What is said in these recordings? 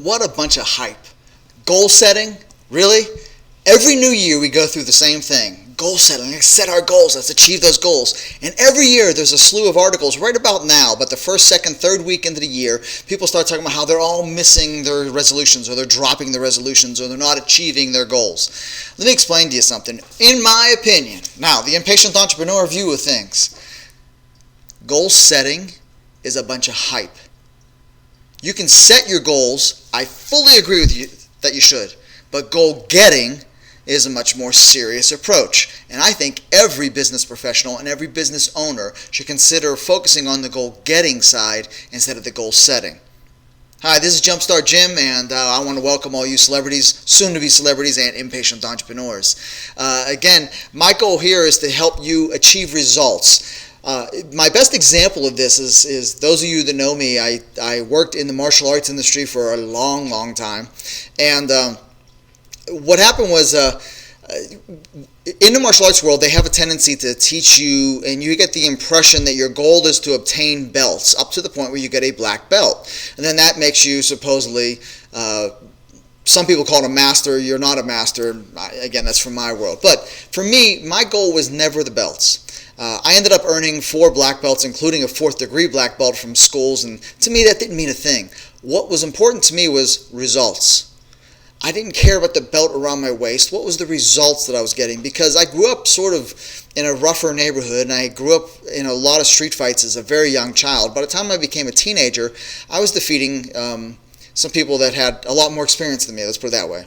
What a bunch of hype. Goal setting? Really? Every new year we go through the same thing. Goal setting. Let's set our goals. Let's achieve those goals. And every year there's a slew of articles right about now, but the first, second, third week into the year, people start talking about how they're all missing their resolutions, or they're dropping their resolutions, or they're not achieving their goals. Let me explain to you something. In my opinion, now, the impatient entrepreneur view of things, goal setting is a bunch of hype. You can set your goals. I fully agree with you that you should. But goal getting is a much more serious approach. And I think every business professional and every business owner should consider focusing on the goal getting side instead of the goal setting. Hi, this is Jumpstart Jim, and I want to welcome all you celebrities, soon-to-be celebrities, and impatient entrepreneurs. Again, my goal here is to help you achieve results. My best example of this is those of you that know me, I worked in the martial arts industry for a long, long time. And what happened was, in the martial arts world, they have a tendency to teach you, and you get the impression that your goal is to obtain belts up to the point where you get a black belt. And then that makes you supposedly, some people call it a master. You're not a master. Again, that's from my world. But for me, my goal was never the belts. I ended up earning 4 black belts, including a 4th degree black belt from schools, and to me that didn't mean a thing. What was important to me was results. I didn't care about the belt around my waist. What was the results that I was getting? Because I grew up sort of in a rougher neighborhood, and I grew up in a lot of street fights as a very young child. By the time I became a teenager, I was defeating some people that had a lot more experience than me, let's put it that way.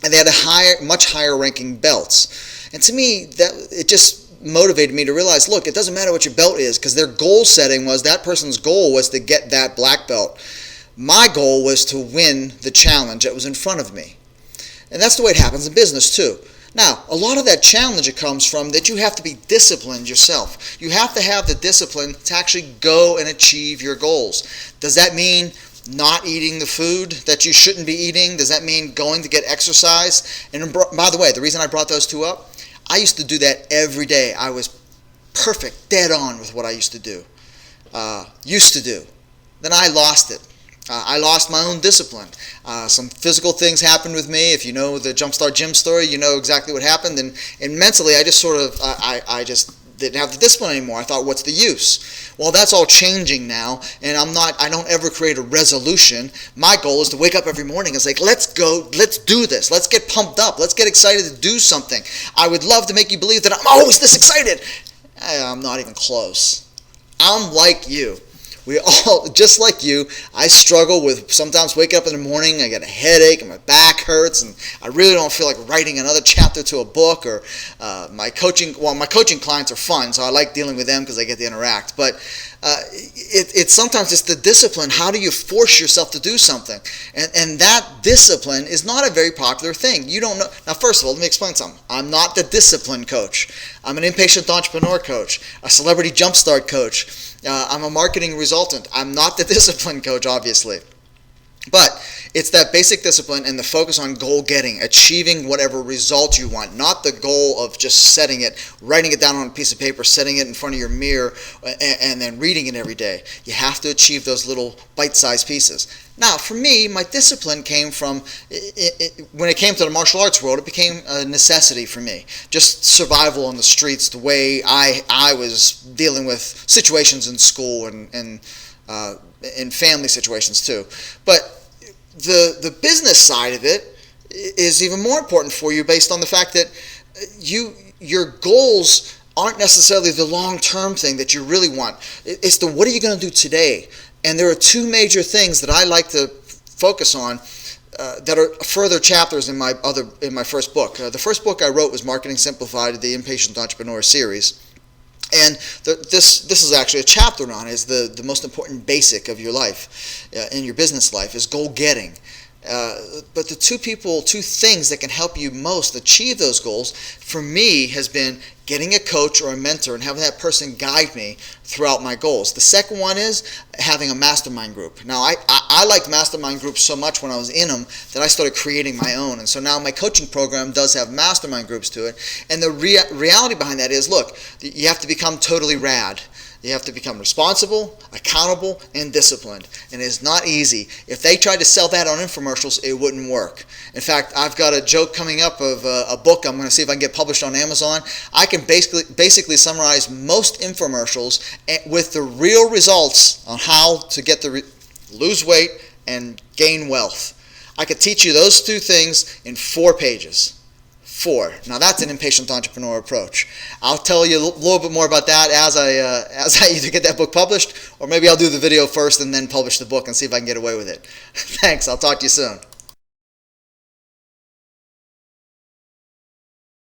And they had much higher ranking belts. And to me, it just motivated me to realize, look, it doesn't matter what your belt is, because their goal setting was, that person's goal was to get that black belt. My goal was to win the challenge that was in front of me. And that's the way it happens in business too. Now, a lot of that challenge, it comes from that you have to be disciplined yourself. You have to have the discipline to actually go and achieve your goals. Does that mean not eating the food that you shouldn't be eating? Does that mean going to get exercise? And by the way, the reason I brought those two up, I used to do that every day. I was perfect, dead on with what I used to do. Then I lost it. I lost my own discipline. Some physical things happened with me. If you know the Jumpstart Jim story, you know exactly what happened. And mentally, I just I just didn't have the discipline anymore. I thought, what's the use? Well, that's all changing now, and I don't ever create a resolution. My goal is to wake up every morning and say, let's go, let's do this. Let's get pumped up. Let's get excited to do something. I would love to make you believe that I'm always this excited. I'm not even close. I'm like you. We all, just like you, I struggle with sometimes waking up in the morning, I get a headache and my back hurts, and I really don't feel like writing another chapter to a book, or my coaching clients are fun, so I like dealing with them because I get to interact. But it's sometimes it's the discipline. How do you force yourself to do something? And that discipline is not a very popular thing. You don't know. Now, first of all, let me explain something. I'm not the discipline coach. I'm an impatient entrepreneur coach, a celebrity jumpstart coach. I'm a marketing resultant. I'm not the discipline coach, obviously. But it's that basic discipline and the focus on goal getting, achieving whatever result you want, not the goal of just setting it, writing it down on a piece of paper, setting it in front of your mirror, and then reading it every day. You have to achieve those little bite-sized pieces. Now, for me, my discipline came from, when it came to the martial arts world, it became a necessity for me. Just survival on the streets, the way I was dealing with situations in school and in family situations too. But the business side of it is even more important for you, based on the fact that your goals aren't necessarily the long-term thing that you really want. It's the what are you going to do today? And there are 2 major things that I like to focus on that are further chapters in my first book. The first book I wrote was Marketing Simplified, the Impatient Entrepreneur series. And this is actually a chapter on it, is the most important basic of your life, in your business life, is goal getting. But the 2 things that can help you most achieve those goals, for me, has been getting a coach or a mentor and having that person guide me throughout my goals. The second one is having a mastermind group. Now, I liked mastermind groups so much when I was in them that I started creating my own. And so now my coaching program does have mastermind groups to it. And the reality behind that is, look, you have to become totally R.A.D. You have to become responsible, accountable, and disciplined. And it is not easy. If they tried to sell that on infomercials, it wouldn't work. In fact, I've got a joke coming up of a book I'm going to see if I can get published on Amazon. I can basically summarize most infomercials with the real results on how to get lose weight and gain wealth. I could teach you those two things in 4 pages. 4. Now that's an impatient entrepreneur approach. I'll tell you a little bit more about that as I either get that book published, or maybe I'll do the video first and then publish the book and see if I can get away with it. Thanks. I'll talk to you soon.